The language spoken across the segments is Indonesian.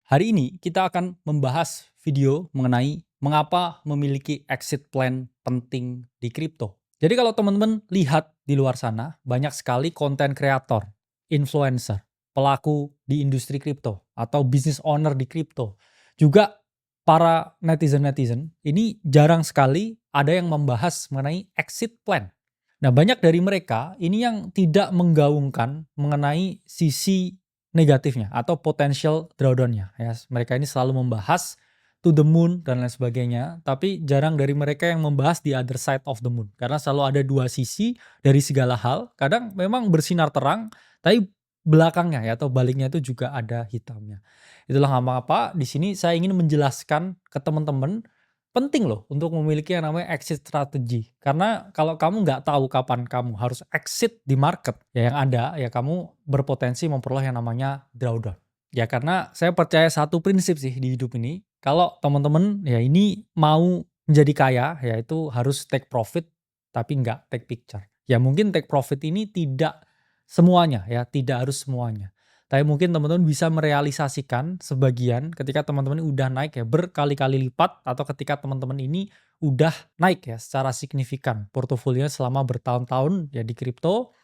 Hari ini kita akan membahas video mengenai mengapa memiliki exit plan penting di kripto. Jadi kalau teman-teman lihat di luar sana, banyak sekali konten kreator, influencer, pelaku di industri kripto atau business owner di kripto. Juga para netizen-netizen ini jarang sekali ada yang membahas mengenai exit plan. Nah, banyak dari mereka ini yang tidak menggaungkan mengenai sisi negatifnya atau potential drawdown-nya ya. Mereka ini selalu membahas to the moon dan lain sebagainya, tapi jarang dari mereka yang membahas the other side of the moon. Karena selalu ada dua sisi dari segala hal. Kadang memang bersinar terang, tapi belakangnya ya atau baliknya itu juga ada hitamnya. Itulah mengapa di sini saya ingin menjelaskan ke teman-teman penting loh untuk memiliki yang namanya exit strategy. Karena kalau kamu nggak tahu kapan kamu harus exit di market, ya yang ada ya kamu berpotensi memperoleh yang namanya drawdown. Ya karena saya percaya satu prinsip sih di hidup ini, kalau teman-teman ya ini mau menjadi kaya, ya itu harus take profit tapi nggak take picture. Ya mungkin take profit ini tidak semuanya ya, tidak harus semuanya. Tapi mungkin teman-teman bisa merealisasikan sebagian ketika teman-teman ini udah naik ya berkali-kali lipat atau ketika teman-teman ini udah naik ya secara signifikan portofolionya selama bertahun-tahun ya di kripto.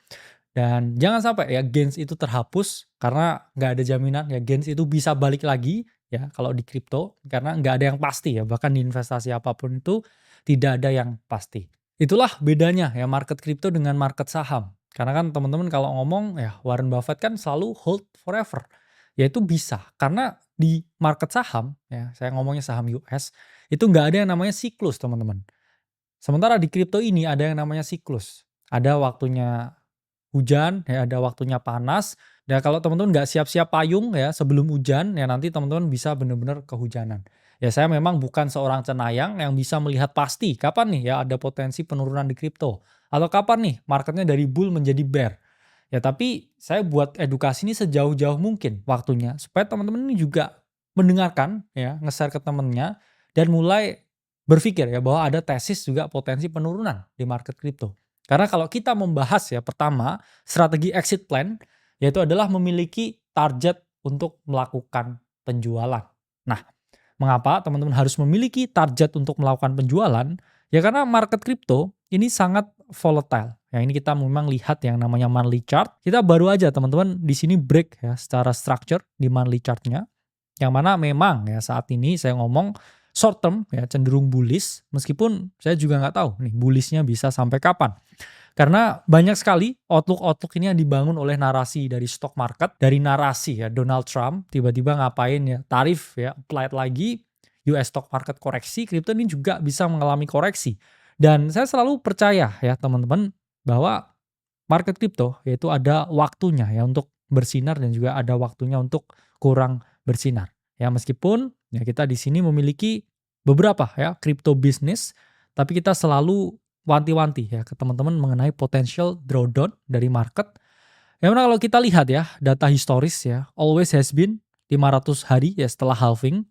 Dan jangan sampai ya gains itu terhapus karena nggak ada jaminan ya gains itu bisa balik lagi ya kalau di kripto karena nggak ada yang pasti ya, bahkan di investasi apapun itu tidak ada yang pasti. Itulah bedanya ya market kripto dengan market saham. Karena kan teman-teman kalau ngomong ya Warren Buffett kan selalu hold forever. Ya itu bisa karena di market saham ya saya ngomongnya saham US itu nggak ada yang namanya siklus teman-teman. Sementara di kripto ini ada yang namanya siklus. Ada waktunya hujan, ya ada waktunya panas. Dan kalau teman-teman nggak siap-siap payung ya sebelum hujan, ya nanti teman-teman bisa benar-benar kehujanan. Ya saya memang bukan seorang cenayang yang bisa melihat pasti kapan nih ya ada potensi penurunan di kripto. Atau kapan nih marketnya dari bull menjadi bear. Ya tapi saya buat edukasi ini sejauh-jauh mungkin waktunya. Supaya teman-teman ini juga mendengarkan ya, nge-share ke temennya. Dan mulai berpikir ya bahwa ada tesis juga potensi penurunan di market kripto. Karena kalau kita membahas ya pertama strategi exit plan yaitu adalah memiliki target untuk melakukan penjualan. Nah, mengapa teman-teman harus memiliki target untuk melakukan penjualan? Ya karena market kripto ini sangat volatile. Yang ini kita memang lihat yang namanya monthly chart. Kita baru aja teman-teman di sini break ya secara structure di monthly chartnya. Yang mana memang ya saat ini saya ngomong short term ya cenderung bullish, meskipun saya juga nggak tahu nih bullishnya bisa sampai kapan. Karena banyak sekali outlook-outlook ini yang dibangun oleh narasi dari stock market, dari narasi ya Donald Trump tiba-tiba ngapain ya tarif ya applied lagi, US stock market koreksi, kripto ini juga bisa mengalami koreksi. Dan saya selalu percaya ya teman-teman bahwa market kripto yaitu ada waktunya ya untuk bersinar dan juga ada waktunya untuk kurang bersinar. Ya meskipun ya kita di sini memiliki beberapa ya crypto business, tapi kita selalu wanti-wanti ya ke teman-teman mengenai potential drawdown dari market. Yang mana kalau kita lihat ya data historis ya always has been 500 hari ya setelah halving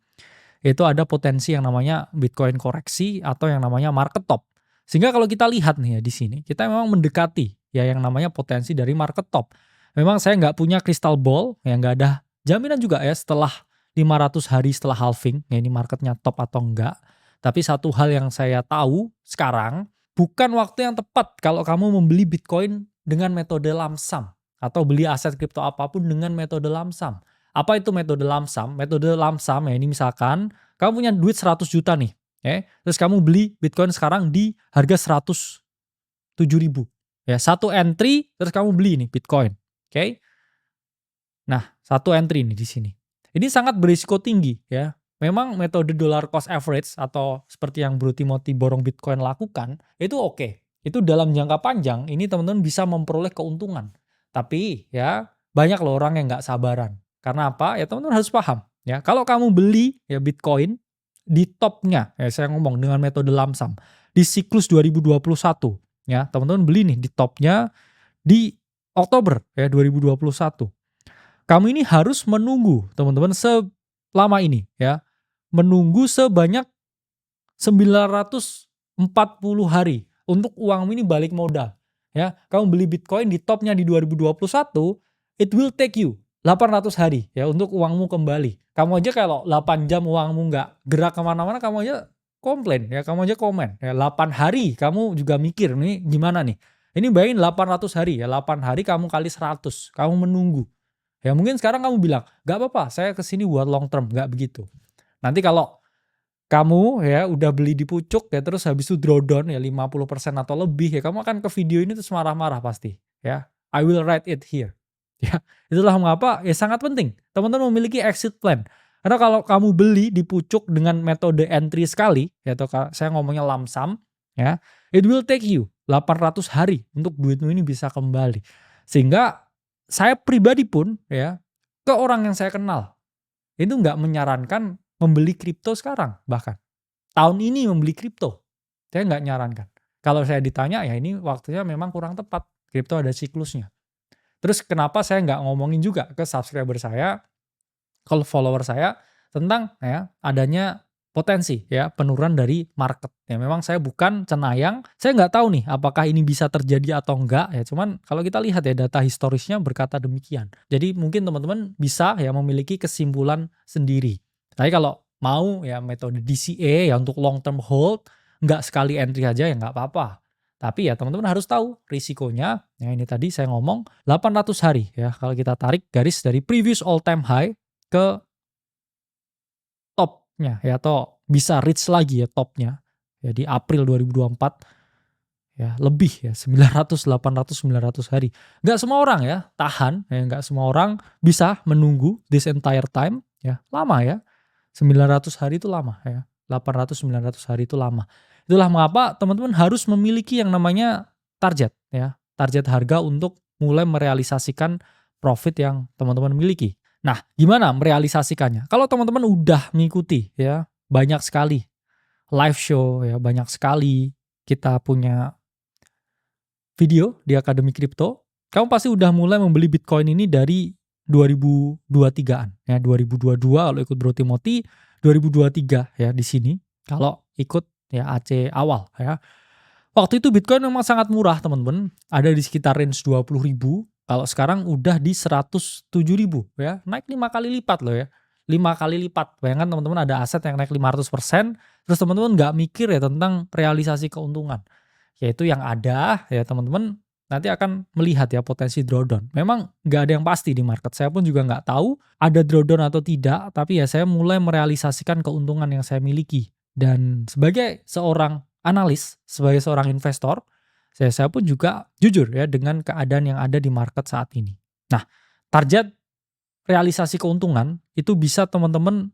itu ada potensi yang namanya Bitcoin koreksi atau yang namanya market top. Sehingga kalau kita lihat nih ya di sini, kita memang mendekati ya yang namanya potensi dari market top. Memang saya nggak punya crystal ball, ya nggak ada jaminan juga ya setelah 500 hari setelah halving, ya ini marketnya top atau enggak. Tapi satu hal yang saya tahu sekarang, bukan waktu yang tepat kalau kamu membeli Bitcoin dengan metode lump sum atau beli aset kripto apapun dengan metode lump sum. Apa itu metode lump sum? Metode lump sum ya ini misalkan kamu punya duit 100 juta nih, ya. Terus kamu beli Bitcoin sekarang di harga 107.000. Ya, satu entry terus kamu beli nih Bitcoin. Oke. Nah, satu entry nih di sini. Ini sangat berisiko tinggi ya. Memang metode dollar cost average atau seperti yang Bro Timothy borong Bitcoin lakukan itu oke. Itu dalam jangka panjang ini teman-teman bisa memperoleh keuntungan. Tapi ya banyak loh orang yang nggak sabaran. Karena apa? Ya teman-teman harus paham ya. Kalau kamu beli ya Bitcoin di topnya ya saya ngomong dengan metode lump sum di siklus 2021 ya teman-teman beli nih di topnya di Oktober ya 2021. Kamu ini harus menunggu teman-teman selama ini ya. Menunggu sebanyak 940 hari untuk uangmu ini balik modal. Ya, kamu beli Bitcoin di topnya di 2021, it will take you 800 hari ya untuk uangmu kembali. Kamu aja kalau 8 jam uangmu nggak gerak kemana-mana, kamu aja komplain ya, kamu aja komen ya. 8 hari kamu juga mikir nih gimana nih. Ini bayangin 800 hari ya, 8 hari kamu kali 100, kamu menunggu. Ya mungkin sekarang kamu bilang, "Nggak apa-apa, saya kesini buat long term." Nggak begitu. Nanti kalau kamu ya udah beli di pucuk ya, terus habis itu drawdown ya 50% atau lebih ya, kamu akan ke video ini terus marah-marah pasti ya. I will write it here. Ya, itulah mengapa ya sangat penting teman-teman memiliki exit plan. Karena kalau kamu beli di pucuk dengan metode entry sekali, ya atau saya ngomongnya lump sum, ya, it will take you 800 hari untuk duitmu ini bisa kembali. Sehingga saya pribadi pun ya, ke orang yang saya kenal, itu nggak menyarankan membeli kripto sekarang bahkan. Tahun ini membeli kripto, saya nggak nyarankan. Kalau saya ditanya ya ini waktunya memang kurang tepat, kripto ada siklusnya. Terus kenapa saya nggak ngomongin juga ke subscriber saya, ke follower saya tentang ya adanya potensi ya penurunan dari market. Ya memang saya bukan cenayang, saya nggak tahu nih apakah ini bisa terjadi atau enggak ya. Cuman kalau kita lihat ya data historisnya berkata demikian. Jadi mungkin teman-teman bisa ya memiliki kesimpulan sendiri. Tapi kalau mau ya metode DCA ya untuk long term hold, nggak sekali entry aja ya nggak apa-apa. Tapi ya teman-teman harus tahu risikonya. Ya ini tadi saya ngomong 800 hari ya. Kalau kita tarik garis dari previous all time high ke topnya ya atau bisa reach lagi ya topnya ya di April 2024 ya lebih ya 900, 800, 900 hari. Nggak semua orang ya tahan ya, nggak semua orang bisa menunggu this entire time ya, lama ya. 900 hari itu lama ya. 800, 900 hari itu lama. Itulah mengapa teman-teman harus memiliki yang namanya target ya. Target harga untuk mulai merealisasikan profit yang teman-teman miliki. Nah, gimana merealisasikannya? Kalau teman-teman udah mengikuti ya, banyak sekali live show ya, banyak sekali kita punya video di Akademi Kripto, kamu pasti udah mulai membeli Bitcoin ini dari 2023-an ya, 2022 kalau ikut Bro Timothy, 2023 ya di sini kalau ikut ya AC awal ya. Waktu itu Bitcoin memang sangat murah teman-teman, ada di sekitar range 20.000. Kalau sekarang udah di 107.000 ya, naik 5 kali lipat loh ya. 5 kali lipat. Bayangkan teman-teman ada aset yang naik 500%, terus teman-teman nggak mikir ya tentang realisasi keuntungan. Yaitu yang ada ya teman-teman nanti akan melihat ya potensi drawdown. Memang nggak ada yang pasti di market. Saya pun juga nggak tahu ada drawdown atau tidak, tapi ya saya mulai merealisasikan keuntungan yang saya miliki. Dan sebagai seorang analis, sebagai seorang investor, saya pun juga jujur ya dengan keadaan yang ada di market saat ini. Nah, target realisasi keuntungan itu bisa teman-teman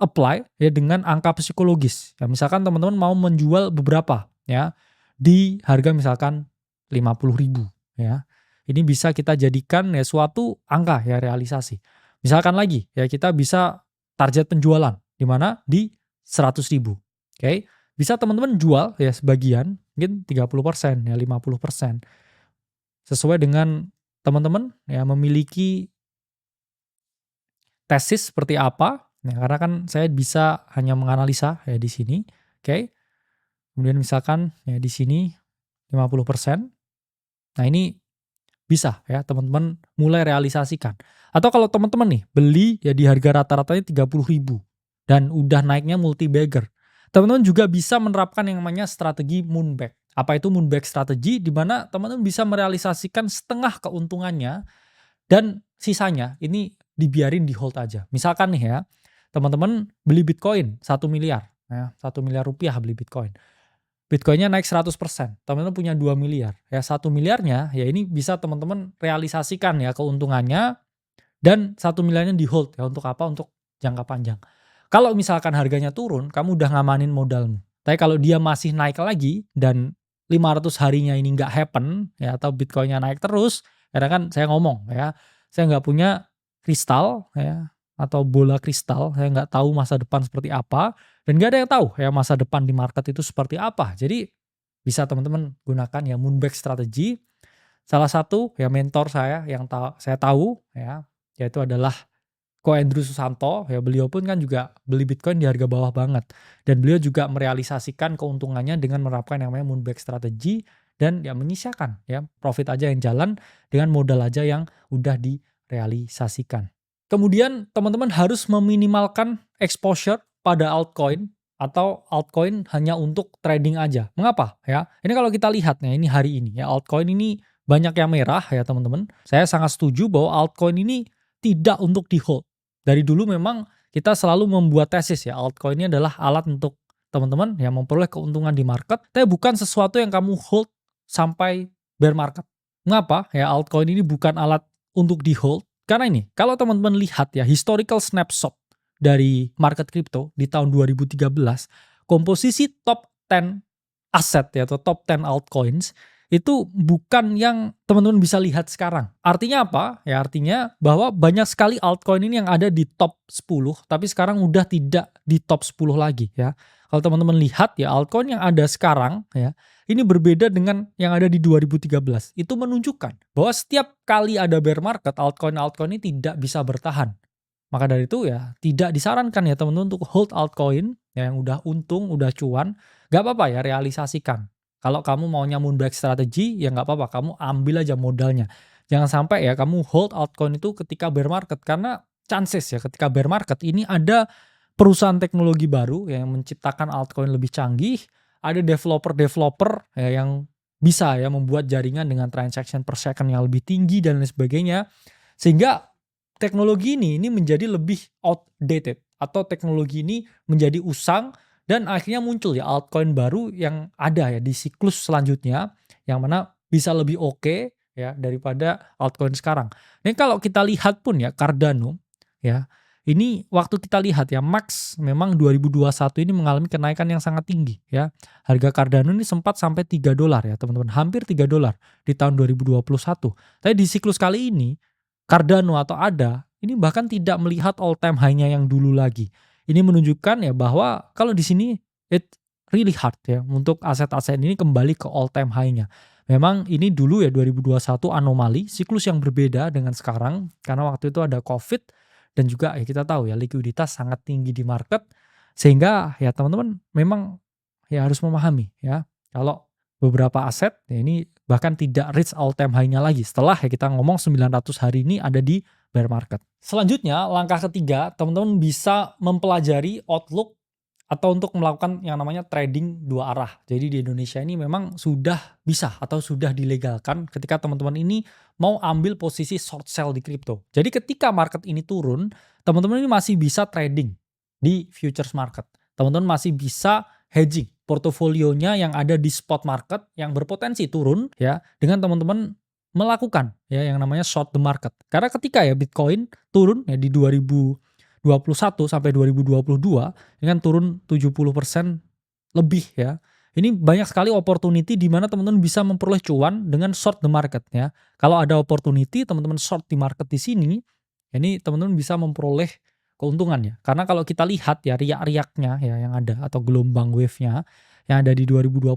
apply ya dengan angka psikologis. Ya, misalkan teman-teman mau menjual beberapa ya di harga misalkan 50.000 ya. Ini bisa kita jadikan ya suatu angka ya realisasi. Misalkan lagi ya kita bisa target penjualan di mana di 100.000. Oke. Bisa teman-teman jual ya sebagian, mungkin 30% ya 50%. Sesuai dengan teman-teman ya memiliki tesis seperti apa. Nah, karena kan saya bisa hanya menganalisa ya di sini. Oke. Kemudian misalkan ya di sini 50%. Nah, ini bisa ya teman-teman mulai realisasikan. Atau kalau teman-teman nih beli ya di harga rata-ratanya 30.000 dan udah naiknya multi bagger. Teman-teman juga bisa menerapkan yang namanya strategi moonback. Apa itu moonback strategi? Di mana teman-teman bisa merealisasikan setengah keuntungannya dan sisanya ini dibiarin di hold aja. Misalkan nih ya, teman-teman beli Bitcoin 1 miliar. Ya, 1 miliar rupiah beli Bitcoin. Bitcoinnya naik 100%, teman-teman punya 2 miliar. Ya 1 miliarnya ya ini bisa teman-teman realisasikan ya keuntungannya dan 1 miliarnya di hold ya untuk apa? Untuk jangka panjang. Kalau misalkan harganya turun, kamu udah ngamanin modalmu. Tapi kalau dia masih naik lagi dan 500 harinya ini nggak happen ya atau Bitcoinnya naik terus, karena kan saya ngomong ya, saya nggak punya kristal ya atau bola kristal, saya nggak tahu masa depan seperti apa dan nggak ada yang tahu ya masa depan di market itu seperti apa. Jadi bisa teman-teman gunakan ya moonback strategi. Salah satu ya mentor saya yang saya tahu ya yaitu adalah Ko Andrew Susanto, ya beliau pun kan juga beli Bitcoin di harga bawah banget. Dan beliau juga merealisasikan keuntungannya dengan menerapkan yang namanya moonback strategy dan ya menyisakan ya profit aja yang jalan dengan modal aja yang udah di realisasikan. Kemudian teman-teman harus meminimalkan exposure pada altcoin atau altcoin hanya untuk trading aja. Mengapa ya? Ini kalau kita lihat nih, ini hari ini ya, altcoin ini banyak yang merah ya teman-teman. Saya sangat setuju bahwa altcoin ini tidak untuk di-hold. Dari dulu memang kita selalu membuat tesis ya, altcoin ini adalah alat untuk teman-teman yang memperoleh keuntungan di market, tapi bukan sesuatu yang kamu hold sampai bear market. Mengapa? Ya, altcoin ini bukan alat untuk di-hold. Karena ini, kalau teman-teman lihat ya, historical snapshot dari market crypto di tahun 2013, komposisi top 10 aset ya, atau top 10 altcoins, itu bukan yang teman-teman bisa lihat sekarang. Artinya apa? Ya artinya bahwa banyak sekali altcoin ini yang ada di top 10, tapi sekarang udah tidak di top 10 lagi ya. Kalau teman-teman lihat ya, altcoin yang ada sekarang ya, ini berbeda dengan yang ada di 2013. Itu menunjukkan bahwa setiap kali ada bear market, altcoin-altcoin ini tidak bisa bertahan. Maka dari itu ya tidak disarankan ya teman-teman untuk hold altcoin ya, yang udah untung, udah cuan. Gak apa-apa ya realisasikan. Kalau kamu maunya moonback strategy ya nggak apa-apa, kamu ambil aja modalnya. Jangan sampai ya kamu hold altcoin itu ketika bear market, karena chances ya ketika bear market ini ada perusahaan teknologi baru yang menciptakan altcoin lebih canggih, ada developer-developer ya yang bisa ya membuat jaringan dengan transaction per second yang lebih tinggi dan lain sebagainya. Sehingga teknologi ini menjadi lebih outdated, atau teknologi ini menjadi usang, dan akhirnya muncul ya altcoin baru yang ada ya di siklus selanjutnya yang mana bisa lebih oke ya daripada altcoin sekarang. Ini kalau kita lihat pun ya Cardano ya, ini waktu kita lihat ya max memang 2021 ini mengalami kenaikan yang sangat tinggi ya. Harga Cardano ini sempat sampai $3 ya teman-teman, hampir $3 di tahun 2021. Tapi di siklus kali ini Cardano atau ADA ini bahkan tidak melihat all time high-nya yang dulu lagi. Ini menunjukkan ya bahwa kalau di sini it really hard ya untuk aset-aset ini kembali ke all time high-nya. Memang ini dulu ya 2021 anomali, siklus yang berbeda dengan sekarang karena waktu itu ada Covid dan juga ya kita tahu ya likuiditas sangat tinggi di market, sehingga ya teman-teman memang ya harus memahami ya kalau beberapa aset ya ini bahkan tidak reach all time high-nya lagi setelah ya kita ngomong 900 hari ini ada di bear market. Selanjutnya, langkah ketiga, teman-teman bisa mempelajari outlook atau untuk melakukan yang namanya trading dua arah. Jadi di Indonesia ini memang sudah bisa atau sudah dilegalkan ketika teman-teman ini mau ambil posisi short sell di kripto. Jadi ketika market ini turun, teman-teman ini masih bisa trading di futures market. Teman-teman masih bisa hedging portofolionya yang ada di spot market yang berpotensi turun ya, dengan teman-teman melakukan ya yang namanya short the market. Karena ketika ya Bitcoin turun ya di 2021 sampai 2022 dengan turun 70% lebih ya. Ini banyak sekali opportunity di mana teman-teman bisa memperoleh cuan dengan short the market ya. Kalau ada opportunity teman-teman short di market di sini, ini teman-teman bisa memperoleh keuntungan ya. Karena kalau kita lihat ya riak-riaknya ya yang ada atau gelombang wave-nya yang ada di 2021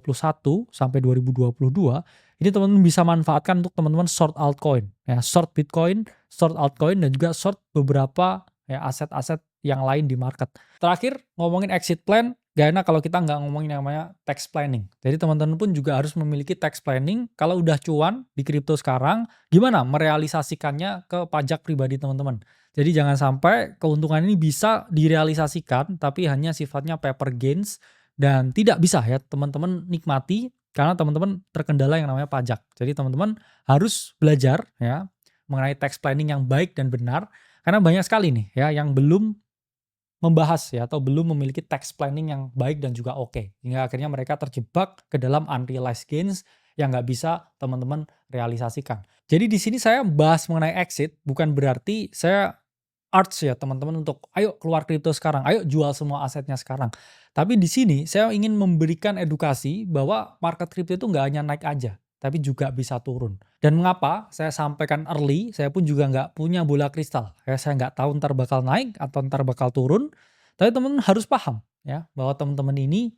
sampai 2022, ini teman-teman bisa manfaatkan untuk teman-teman short altcoin ya, short Bitcoin, short altcoin, dan juga short beberapa ya aset-aset yang lain di market. Terakhir, ngomongin exit plan, gak enak kalau kita nggak ngomongin yang namanya tax planning. Jadi teman-teman pun juga harus memiliki tax planning. Kalau udah cuan di kripto sekarang, gimana merealisasikannya ke pajak pribadi teman-teman. Jadi jangan sampai keuntungan ini bisa direalisasikan, tapi hanya sifatnya paper gains, dan tidak bisa ya teman-teman nikmati karena teman-teman terkendala yang namanya pajak. Jadi teman-teman harus belajar ya mengenai tax planning yang baik dan benar, karena banyak sekali nih ya yang belum membahas ya atau belum memiliki tax planning yang baik dan juga oke. Hingga akhirnya mereka terjebak ke dalam unrealized gains yang nggak bisa teman-teman realisasikan. Jadi di sini saya bahas mengenai exit, bukan berarti saya arts ya teman-teman untuk ayo keluar kripto sekarang, ayo jual semua asetnya sekarang. Tapi di sini saya ingin memberikan edukasi bahwa market kripto itu nggak hanya naik aja, tapi juga bisa turun. Dan mengapa saya sampaikan early, saya pun juga nggak punya bola kristal. Ya, saya nggak tahu ntar bakal naik atau ntar bakal turun. Tapi teman-teman harus paham ya bahwa teman-teman ini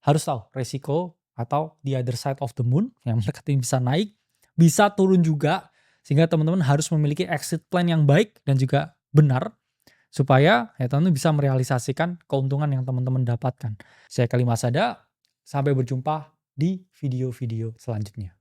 harus tahu resiko atau the other side of the moon, yang market ini bisa naik, bisa turun juga. Sehingga teman-teman harus memiliki exit plan yang baik dan juga benar supaya ya teman-teman bisa merealisasikan keuntungan yang teman-teman dapatkan. Saya Kalimasada, sampai berjumpa di video-video selanjutnya.